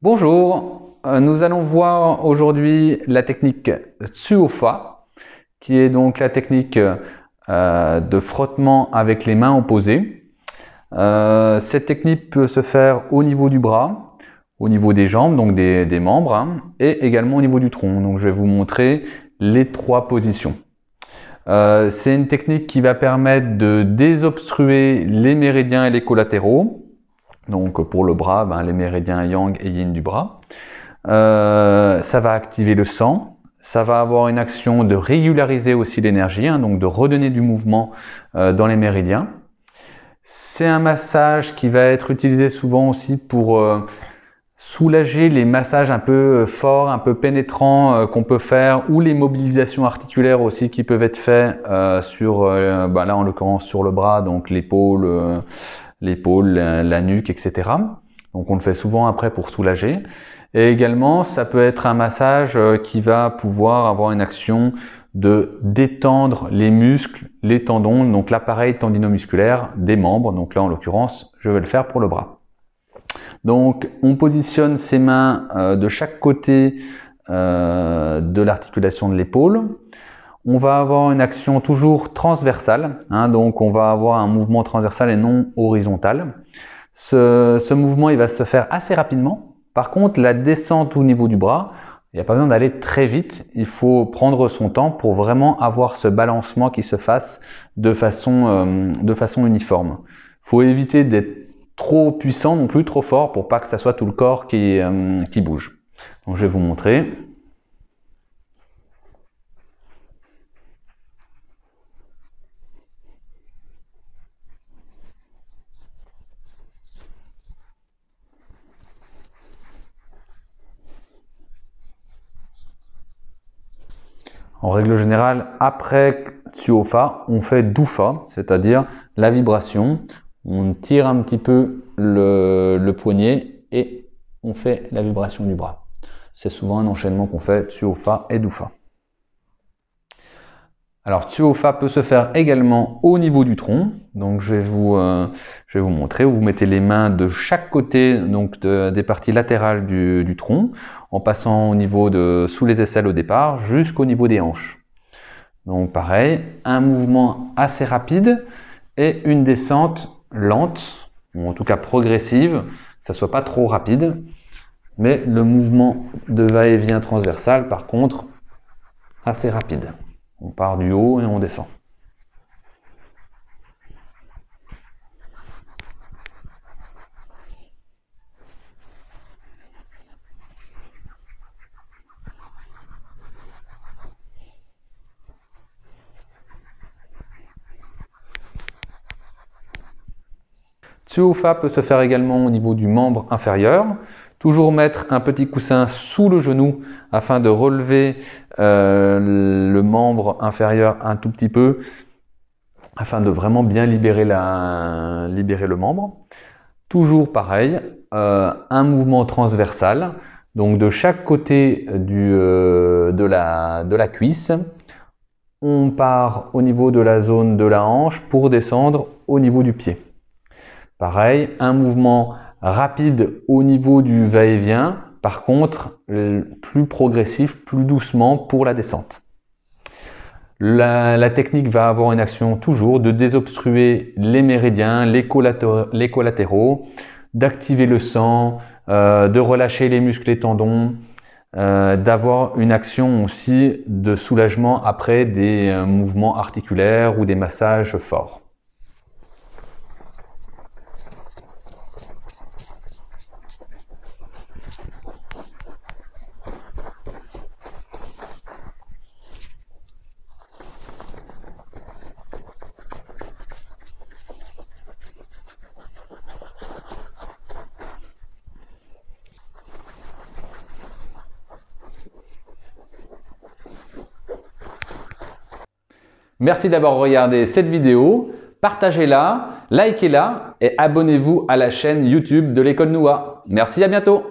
Bonjour, nous allons voir aujourd'hui la technique Tsuofa, qui est donc la technique de frottement avec les mains opposées. Cette technique peut se faire au niveau du bras, au niveau des jambes, donc des membres, hein, et également au niveau du tronc. Donc je vais vous montrer les trois positions. C'est une technique qui va permettre de désobstruer les méridiens et les collatéraux. Donc pour le bras, les méridiens yang et yin du bras. Ça va activer le sang. Ça va avoir une action de régulariser aussi l'énergie, hein, donc de redonner du mouvement dans les méridiens. C'est un massage qui va être utilisé souvent aussi pour soulager les massages un peu forts, un peu pénétrants qu'on peut faire, ou les mobilisations articulaires aussi qui peuvent être faites sur, là en l'occurrence sur le bras, donc l'épaule, la nuque, etc. Donc on le fait souvent après pour soulager. Et également, ça peut être un massage qui va pouvoir avoir une action de détendre les muscles, les tendons, donc l'appareil tendinomusculaire des membres. Donc là, en l'occurrence, je vais le faire pour le bras. Donc on positionne ses mains de chaque côté de l'articulation de l'épaule. On va avoir une action toujours transversale, hein, donc on va avoir un mouvement transversal et non horizontal. Ce mouvement il va se faire assez rapidement. Par contre, la descente au niveau du bras, il n'y a pas besoin d'aller très vite. Il faut prendre son temps pour vraiment avoir ce balancement qui se fasse de façon uniforme. Il faut éviter d'être trop puissant non plus, trop fort, pour pas que ça soit tout le corps qui bouge. Donc je vais vous montrer. En règle générale, après Tsuofa, on fait Dufa, c'est-à-dire la vibration. On tire un petit peu le poignet et on fait la vibration du bras. C'est souvent un enchaînement qu'on fait, Tsuofa et Dufa. Alors Tsuofa peut se faire également au niveau du tronc. Donc je vais vous montrer. Vous mettez les mains de chaque côté, donc des parties latérales du tronc, en passant au niveau sous les aisselles au départ, jusqu'au niveau des hanches. Donc pareil, un mouvement assez rapide et une descente lente, ou en tout cas progressive, que ça soit pas trop rapide. Mais le mouvement de va-et-vient transversal, par contre, assez rapide. On part du haut et on descend. Tsuofa peut se faire également au niveau du membre inférieur. Toujours mettre un petit coussin sous le genou afin de relever le membre inférieur un tout petit peu, afin de vraiment bien libérer le membre. Toujours pareil, un mouvement transversal, donc de chaque côté de la cuisse. On part au niveau de la zone de la hanche pour descendre au niveau du pied. Pareil, un mouvement rapide au niveau du va-et-vient, par contre plus progressif, plus doucement pour la descente. La technique va avoir une action toujours de désobstruer les méridiens, les collatéraux, d'activer le sang, de relâcher les muscles et tendons, d'avoir une action aussi de soulagement après des mouvements articulaires ou des massages forts. Merci d'avoir regardé cette vidéo, partagez-la, likez-la et abonnez-vous à la chaîne YouTube de l'école Noua. Merci, à bientôt.